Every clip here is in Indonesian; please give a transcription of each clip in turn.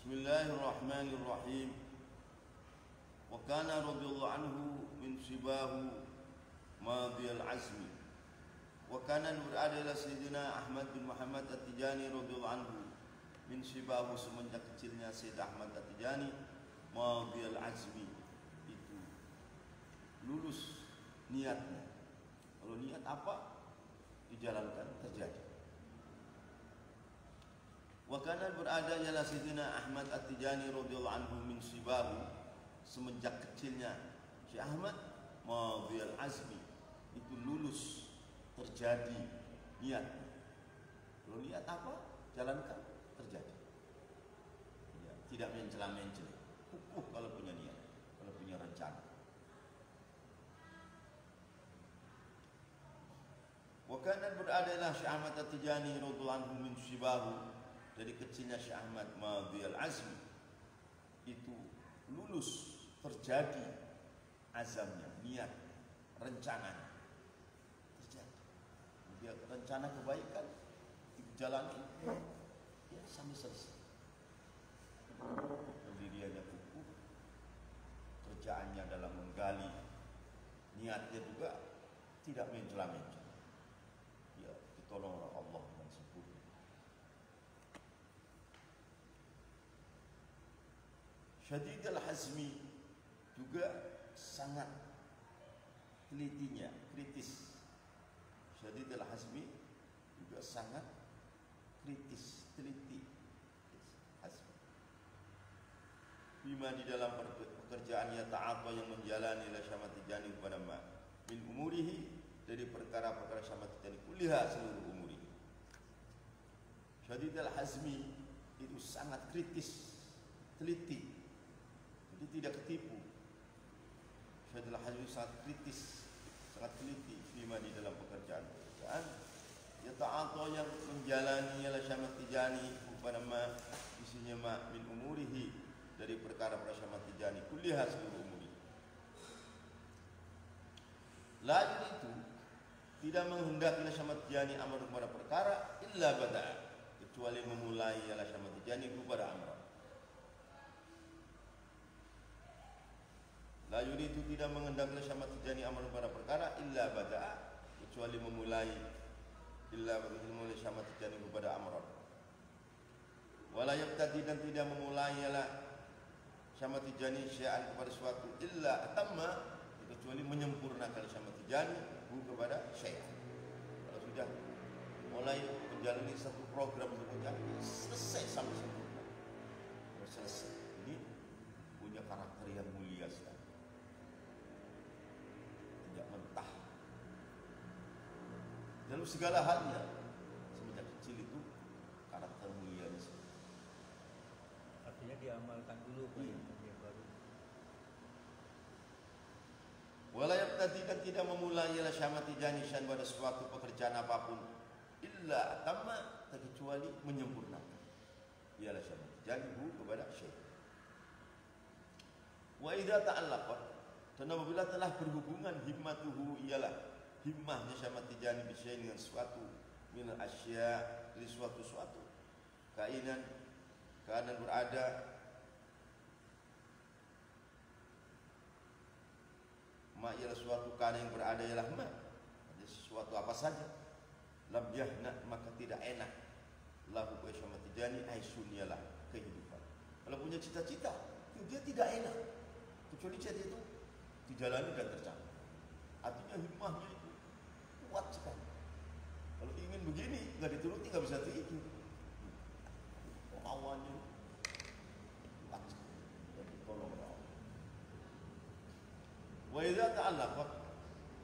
Bismillahirrahmanirrahim. Wa kana radhiyallahu anhu min sibahu madiyal azmi. Wa kana berada Sayyidina Ahmad bin Muhammad At-Tijani radhiyallahu anhu min sibahu, semenjak kecilnya Sayyid Ahmad At-Tijani, madiyal azmi, itu lulus niatnya. Kalau niat apa dijalankan terjadi. Wa kana berada ialah Sayyidina Ahmad At-Tijani radhiyallahu anhu min sibahu, semenjak kecilnya si Ahmad, madiyal azmi, itu lulus terjadi niat. Kalau niat apa jalankan terjadi. Ya, tidak mencela-mencela, kukuh kalau punya niat, kalau punya rencana. Wa kana berada ialah si Ahmad At-Tijani radhiyallahu anhu min sibahu, dari kecilnya Syekh Ahmad madiyal azmi, itu lulus terjadi azamnya, niat, rencananya terjadi. Dia rencana kebaikan dijalani ya sampai selesai. Pendiriannya kukuh, kerjaannya dalam menggali, niatnya juga tidak mencela-mencela. Ya, ditolong oleh Allah dengan sempurna. Syadid al-hazmi, juga sangat telitinya, kritis. Syadid al-hazmi juga sangat kritis, teliti. Hazmi. Bima, di dalam pekerjaannya, ta'atwa yang menjalani ila Syekh Tijani kepada min umurihi, dari perkara-perkara Syekh Tijani kuliah, seluruh umurihi. Syadid al-hazmi itu sangat kritis, teliti. Jadi tidak ketipu. Syadid al-hazmi sangat kritis, sangat teliti. Bima, di dalam pekerjaan. Ya ta'atwa yang menjalani ila Syekh Tijani kepada isinya min umurihi, dari perkara-perkara Syekh Tijani kuliah, seluruh umurihi. Lain itu tidak menghendaki Syekh Tijani amar kepada perkara illa bada'a, kecuali memulai ila Syekh Tijani kepada amar. La yuridu, tidak menghendaki Syekh Tijani amar kepada perkara illa bada'a, kecuali memulai illa memulai Syekh Tijani kepada amr. Wala yabtadi, dan tidak memulai ialah Syekh Tijani syai'an kepada suatu illa atamma, kecuali menyempurnakan Syekh Tijani kepada syai'an. Kalau sudah mulai menjalani satu program semuanya selesai sampai sempurna, selesai. Ini punya karakter yang mulia sekali, tidak mentah dalam segala halnya. Semenjak kecil itu karakter mulia ini. Artinya diamalkan dulu yang baru. Walayab tadi, dan tidak memulai ialah Syekh Tijani syai'an pada suatu pekerjaan apapun illa tamma, kecuali menyempurnakan ialah Syekh Tijani kepada syekh. Wa idza ta'allaqa, dan apabila telah berhubungan himmatuhu, ialah himmahnya Syekh Tijani bisyai, dengan suatu min asya, dari suatu kainan berada ma, ialah suatu keadaan yang berada ialah ma, jadi sesuatu apa saja, lam yahna, maka tidak enak lahu Syekh Tijani aisyun, ialah kehidupan. Kalau punya cita-cita dia tidak enak, kecuali cita itu dijalani dan tercapai. Artinya himmahnya itu kuat sekali. Kalau ingin begini nggak dituruti, nggak bisa tidur. Kemauannya kuat sekali. Jadi tolong Allah. Wa idza ta'allaqa,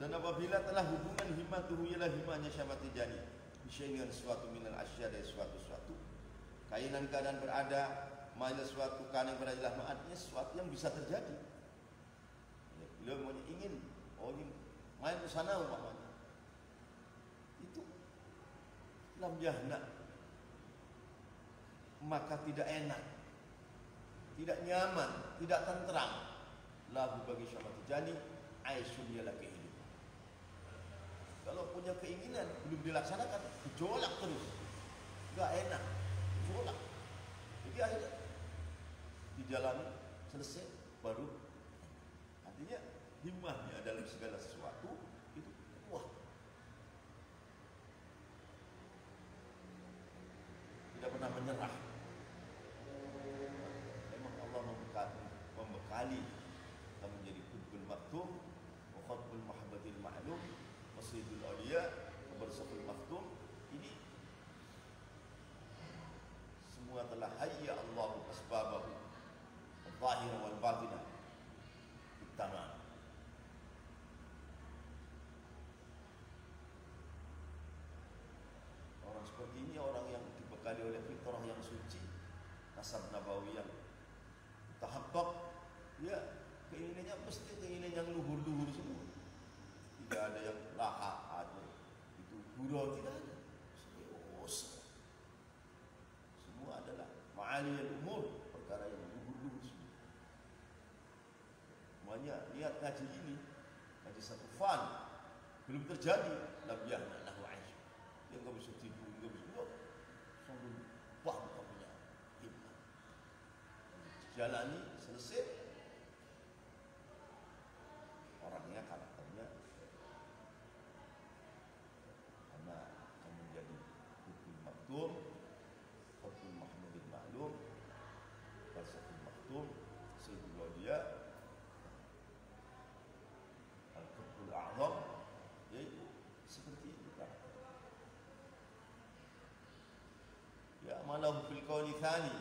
dan apabila telah hubungan himmatuhu, ialah himmahnya Syekh Tijani bisyai, dengan suatu minal asya, dari suatu kainan keadaan berada, maila suatu keadaan berada, artinya sesuatu yang bisa terjadi. Beliau ingin main ke sana umpamanya, itu lam yahna, maka tidak enak, tidak nyaman, tidak tentram lahu bagi Syekh Tijani aisyun, ialah kehidupan. Kalau punya keinginan belum dilaksanakan, gejolak terus, nggak enak, gejolak. Jadi akhirnya dijalani, selesai, baru. Artinya himmahnya dalam segala sesuatu itu kuat. Tidak pernah menyerah. Memang Allah membekali kita menjadi qutbul maktum, wa khatbul mahabbatil ma'lum, masjidul awliya, wa barzakul maktum. Ini semua telah hayya Allahu asbabahu al-zahira wal batinah tamam. Orang seperti ini orang yang dibekali oleh fitrah yang suci, nasab nabawi yang tahaqqaq, ya keinginannya mesti keinginan yang luhur-luhur semua. Tidak ada yang lahak atau itu gurau, tidak ada. Serius. Semua adalah ma'aliyul umur, perkara yang luhur-luhur semua. Semuanya lihat ngaji ini, ngaji satu fan belum terjadi, lam yahna lahu 'aish. Dia enggak bisa tidur, enggak bisa sungguh bangga punya himmah. Jalani selesai, orangnya karakternya karena akan menjadi qutbul maktum, qutbul mahmudil ma'lum, barzakul maktum, sayyidul awliya, al-qutbul a'zam, yaitu seperti itu karakter. Ya malahu fil kauni tsani,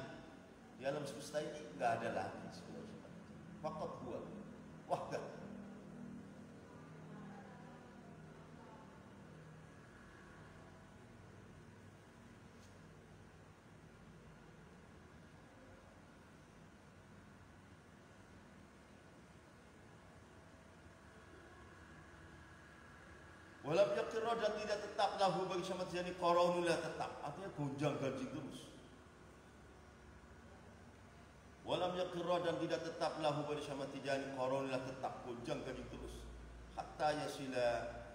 di alam semesta ini enggak ada lagi sebenarnya. Faqat huwa wahdah. Walam yaqirra, dan tidak tetap lahu bagi Syekh Ahmad Tijani qaraunullah, tetap, artinya gonjang ganjing terus. Walam yaqirra, dan tidak tetap lahu bagi Syekh Ahmad Tijani qaraunullah, tetap gonjang ganjing terus. Hatta yasila,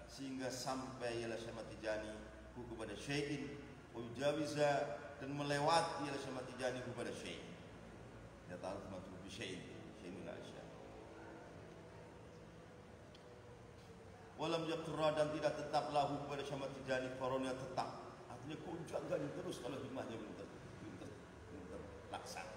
sehingga sampai ialah Syekh Ahmad Tijani kepada syai'in wa yujawiza, dan melewati ialah Syekh Ahmad Tijani kepada syai'in. Ya ta'aruf matlub bi syai'in, syai'in la asya. Walam yaqra, dan tidak tetap lahu pada Syekh Ahmad Tijani qaraunullah, tetap, artinya gonjang ganjing terus kalau himmahnya belum terlaksana.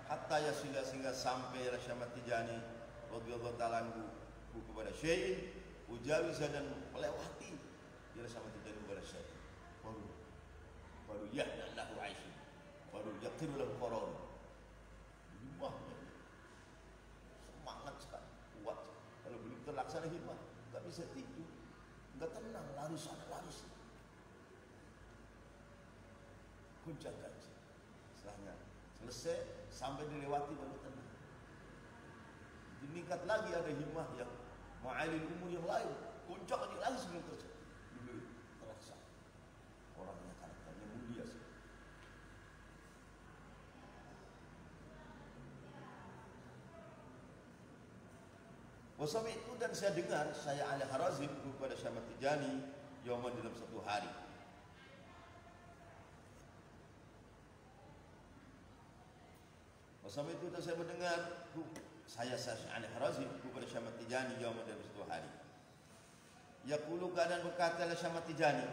Hatta yasila, sehingga sampai Syekh Ahmad Tijani radhiyallahu ta'ala anhu kepada syai'in ujawiza, dan melewati Syekh Ahmad Tijani kepada syai'in, baru yahna lahu 'aish, baru yaqiru lahu qaraun. Himmahnya semangat sekali, kuat. Kalau belum terlaksana himmah, enggak bisa tidur, enggak tenang, lari sana lari sini, gonjang ganjing. Setelahnya selesai, sampai dilewati baru tenang. Meningkat lagi, ada himmah yang ma'alil umur yang lain, gonjang ganjing lagi sebelum terlaksana. Orangnya karakternya mulia sih. Wasami itu, dan saya dengar, saya Ali Harazim kepada Syekh Ahmad Tijani yauman, dalam satu hari. Wasami itu, dan saya mendengar, saya Ali Harazim kepada Syekh Ahmad Tijani yauman, dalam satu hari. Yaqulu, keadaan berkata oleh Syekh Ahmad Tijani,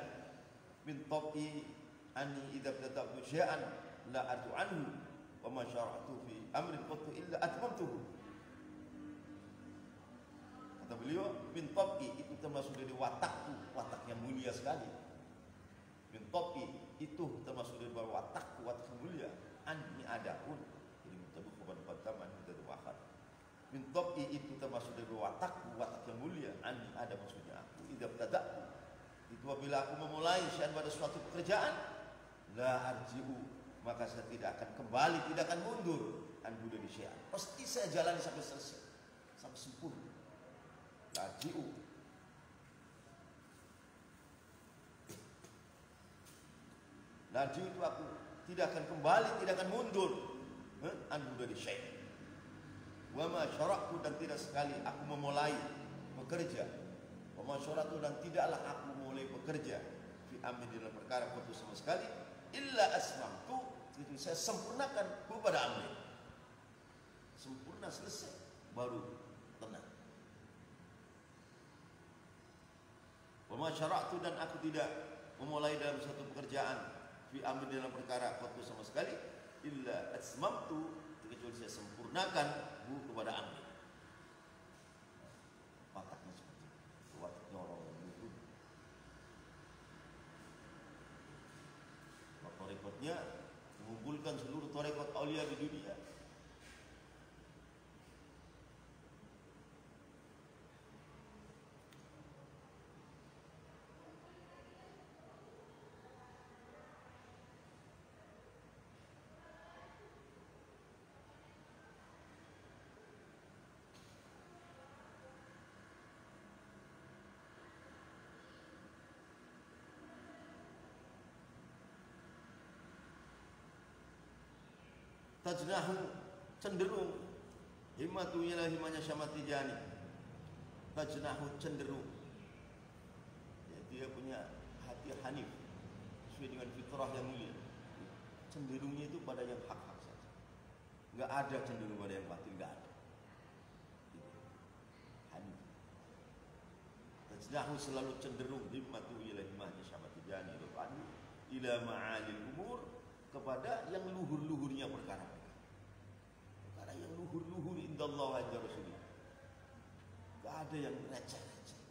min tabi anni idza btada'tu syai'an la atu anhu wa ma syara'tu fi amrin qattu illa atmamtuhu. Kata beliau, min tabi, itu termasuk dari watakku, watak yang mulia sekali. Min tabi, itu termasuk dari watakku, watak yang mulia. Anni adapun, jadi mutabuh kepada pertama, mutabuh akhir. Min tabi, itu termasuk dari watakku, watak yang mulia. Anni ada, maksudnya aku. Idza btada'tu, itu apabila aku memulai syai'an pada suatu pekerjaan, la arji'u, maka saya tidak akan kembali, tidak akan mundur. Anhu dari syai'an, pasti saya jalani sampai selesai, sampai sempurna. Laji'u, laji'u itu aku tidak akan kembali, tidak akan mundur. Anhu dari syai'an. Wa ma syara'tu, dan tidak sekali aku memulai bekerja. Wa ma syara'tu, dan tidaklah aku mulai bekerja fi amrin, dalam perkara putus sama sekali, illa asmamtu, saya sempurnakan kepada amri. Sempurna selesai baru tenang. Wa ma syara'tu, dan aku tidak memulai dalam satu pekerjaan fi amri, dalam perkara qattu sama sekali, illa asmamtu, kecuali saya sempurnakan kepada amri. Wataknya seperti itu, wataknya orang yang luhur. Tarekatnya mengumpulkan seluruh tarekat aulia di dunia. Tajnahu, cenderung, himmatu ialah himmahnya Syamad Tijani. Tajnahu, cenderung, ya, dia punya hati hanif sesuai dengan fitrah yang mulia. Cenderungnya itu pada yang hak-hak saja, enggak ada cenderung pada yang batil, enggak ada. Hanif. Tajnahu, selalu cenderung, himmatu ialah himmahnya Syamad Tijani ila ma'alil umur, kepada yang luhur-luhurnya perkara yang luhur-luhur indallah wa rasulih. Enggak ada yang receh-receh.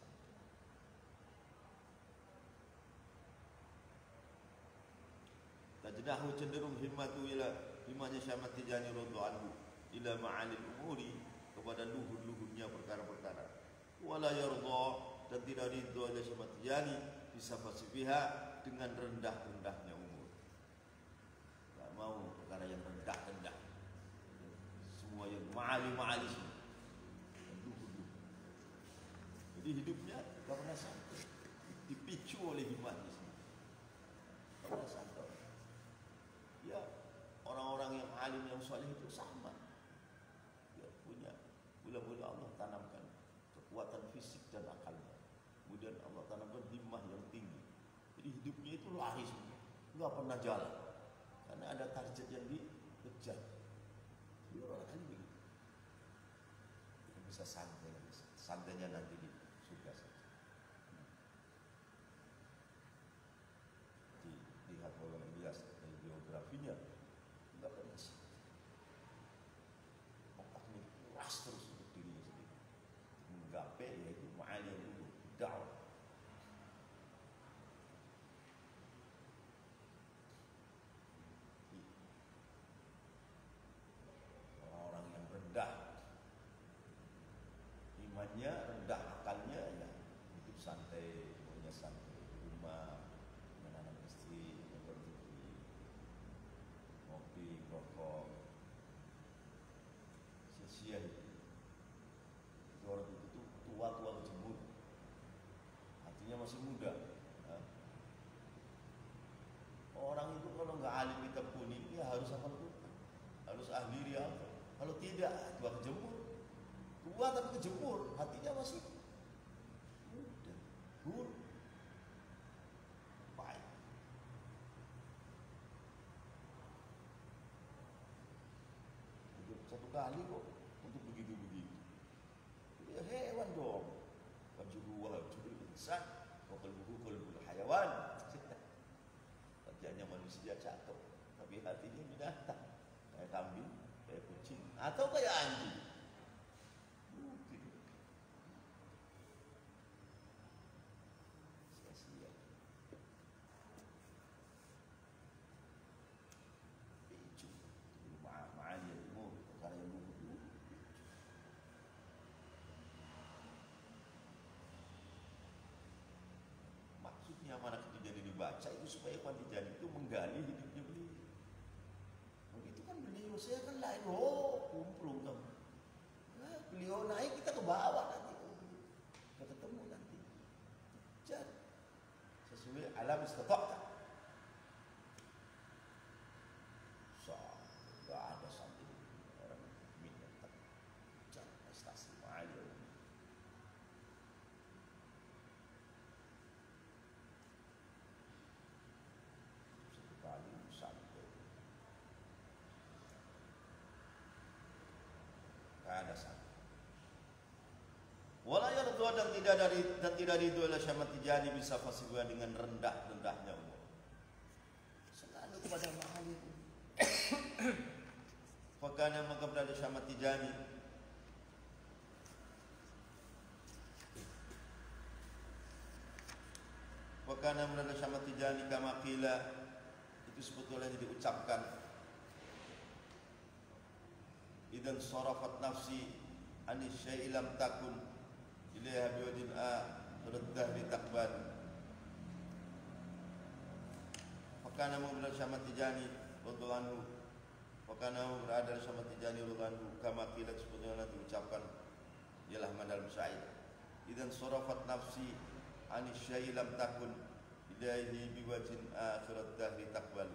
Tajdahu, cenderung, himmatu ila himmahnya Syamad Tijani radhiyallahu anhu ila ma'alil umuri, kepada luhur-luhurnya perkara-perkara. Wala yardha, dan tidak ridha ila Syamad Tijani bisa fasifiha, dengan rendah-rendahnya umur. Enggak mau perkara yang rendah-rendah, semua yang ma'ali-ma'ali semua. Jadi hidupnya enggak pernah sampai, dipicu oleh himmahnya semua. Enggak pernah sampai. Ya, orang-orang yang alim, yang saleh itu sama. Ya, punya mula-mula Allah tanamkan kekuatan fisik dan akalnya. Kemudian Allah tanamkan himmah yang tinggi. Jadi hidupnya itu lari semua, enggak pernah jalan, karena ada target yang dikejar. Jadi orang alim begitu. Bisa santai, santainya nanti di surga saja. Dilihat oleh Ilyas dari biografinya, enggak pernah sih. Otaknya keras terus untuk dirinya sendiri, menggapai yaitu ma'ali yang dulu dakwah. Orang-orang yang rendah imannya, rendah akalnya, ya hidup santai, maunya santai di rumah dengan anak istri, nonton TV, ngopi, rokok, sia-sia itu. Orang itu tuh tua-tua kecembur, hatinya masih muda. Orang itu kalau nggak alim kitab kuning, ya harus hafal Quran, harus ahli riyadhah. Kalau tidak, tua kejemur. Tua tapi kejemur, hatinya masih muda, buruk, baik. Hidup satu kali kok untuk begitu-begitu. Ya hewan dong. Wajhuhu wajhul insan, wa qalbuhu qalbul hayawan. Wajahnya manusia cakep, tapi hatinya binatang. Kayak kambing, kayak kucing, atau kayak anjing. Sia-sia. Picu. Ma'ali ilmu, perkara yang luhur. Maksudnya mana Tijani dibaca itu supaya Ikhwan Tijani itu menggali hidupnya beliau. Begitu kan beliau, saya kan lain, kumpul kamu. Nah, beliau naik, kita ke bawah nanti, kita ketemu nanti. Jadi sesuai alam istata'ta. Enggak ada sampai orang minta jadi prestasi ma'ali. Kali sampai Rasulullah dan tidak ridho oleh Syekh Ahmad Tijani bisa fasihwa dengan rendah-rendahnya umur. Selalu kepada ma'alim. Fakana maka berada Syekh Ahmad Tijani Fakana berada Syekh Ahmad Tijani kama qila, itu sebetulnya diucapkan, idan sarafat nafsi ani syai'i lam takun ilaiha biwajhin raddah li taqbal. Fakana berada Syekh Ahmad Tijani radhiyallahu anhu, fakana berada Syekh Ahmad Tijani radhiyallahu anhu kama qila, sebetulnya diucapkan ialah madal syair, idan sarafat nafsi ani syai'i lam takun ilaihi biwajhin akhirat dahri taqbal.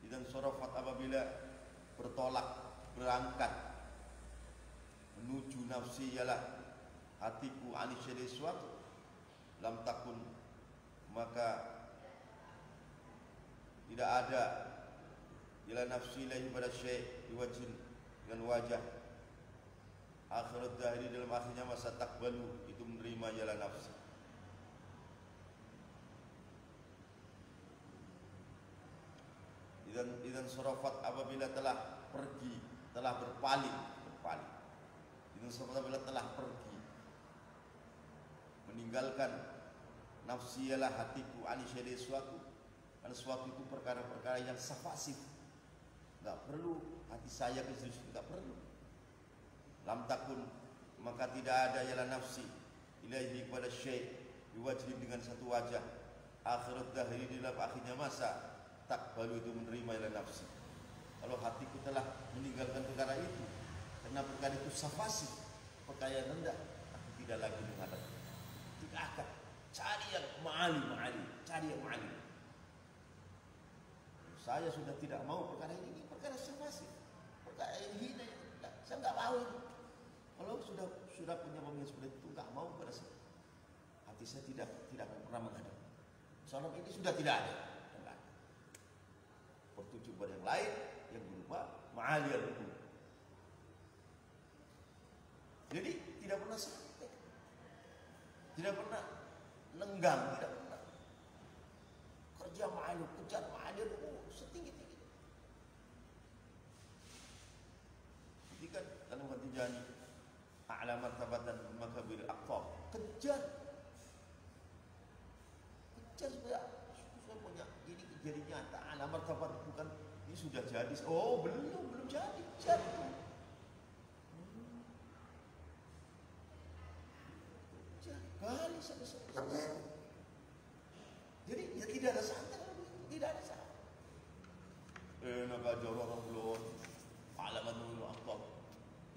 Idan sarafat, apabila bertolak, berangkat menuju nafsi ialah hatiku ani syai'i suatu lam takun, maka tidak ada ialah nafsi ilaihi pada syai' biwajhin, dengan wajah akhirat dahri, dalam akhirnya masa takbalu, itu menerima ialah nafsi. Idan surafat, apabila telah pergi, telah berpaling. Idan surafat, apabila telah pergi, meninggalkan nafsi ialah hatiku ani syai'i suatu, karena suatu itu perkara-perkara yang safasif, enggak perlu hati saya ke situ, enggak perlu. Lam takun, maka tidak ada ialah nafsi ilaihi kepada syai' biwajhin, dengan satu wajah akhirat dahri, dalam akhirnya masa takbalu, itu menerima ialah nafsi. Kalau hatiku telah meninggalkan perkara itu, karena perkara itu safasif, perkara yang rendah, aku tidak lagi menghadap, tidak akan cari yang ma'ali, cari yang ma'ali. Saya sudah tidak mau perkara ini perkara safasif, perkara yang hina, saya enggak mau itu. Kalau sudah punya pemikiran seperti itu, enggak mau pada saya. Hati saya tidak akan pernah menghadap. Soal ini sudah tidak ada. Bertuju pada yang lain yang berupa ma'aliyal hukum. Jadi tidak pernah santai, tidak pernah lenggang, tidak pernah kerja ma'aliyal, kejar ma'aliyal hukum setinggi-tinggi. Ketika dalam Tijani a'la martabatan makabir aqfam, kejar supaya punya ini jadi nyata. A'la martabat bukan ini sudah jadi, oh belum jadi, jatuh. Kali selesai. Jadi ya tidak ada santai, tidak ada santai. Naga jorong belum alamat dulu aqfam,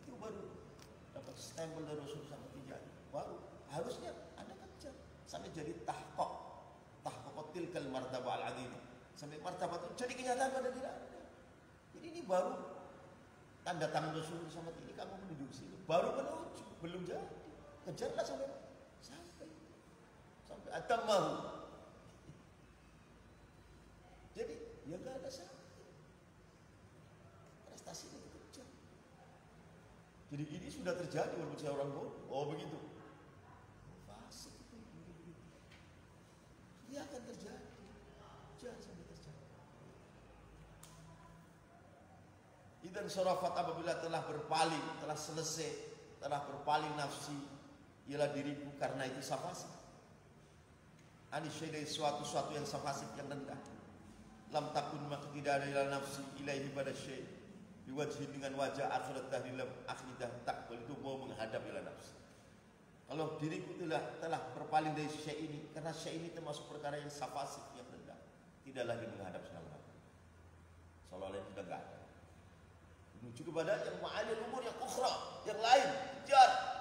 itu baru dapat stempel dari Rasul sama Tijani, baru harusnya Anda kejar sampai jadi tahqiqatil kal martabah al-azim, sampai martabat itu jadi kenyataan pada diri Anda. Jadi ini baru tanda tangan Rasul sama ini, kamu menuju sini, baru menuju, belum jadi. Kejarlah sampai atammahu. Jadi ya enggak ada sampai prestasi itu kejar. Jadi ini sudah terjadi walaupun saya orang bodoh. Oh begitu. Fasik itu. Dia akan terjadi. Jangan sampai terjadi. Idan surafat, apabila telah berpaling, telah selesai, telah berpaling nafsi, ialah diriku karena itu safasif. Ani syai'i, suatu yang safasif, yang rendah. Lam takun, maka tidak ada ialah nafsi ilaihi pada syai' biwajhin, dengan wajah akhirat tahlilam akhidah takbal, itu mau menghadap ila nafsi. Kalau diriku telah berpaling dari syai' ini, karena syai' ini termasuk perkara yang safasif, yang rendah, tidak lagi menghadap selama. Seolah-olah sudah enggak ada. Menuju kepada yang ma'alil umur yang ukhra, yang lain, kejar.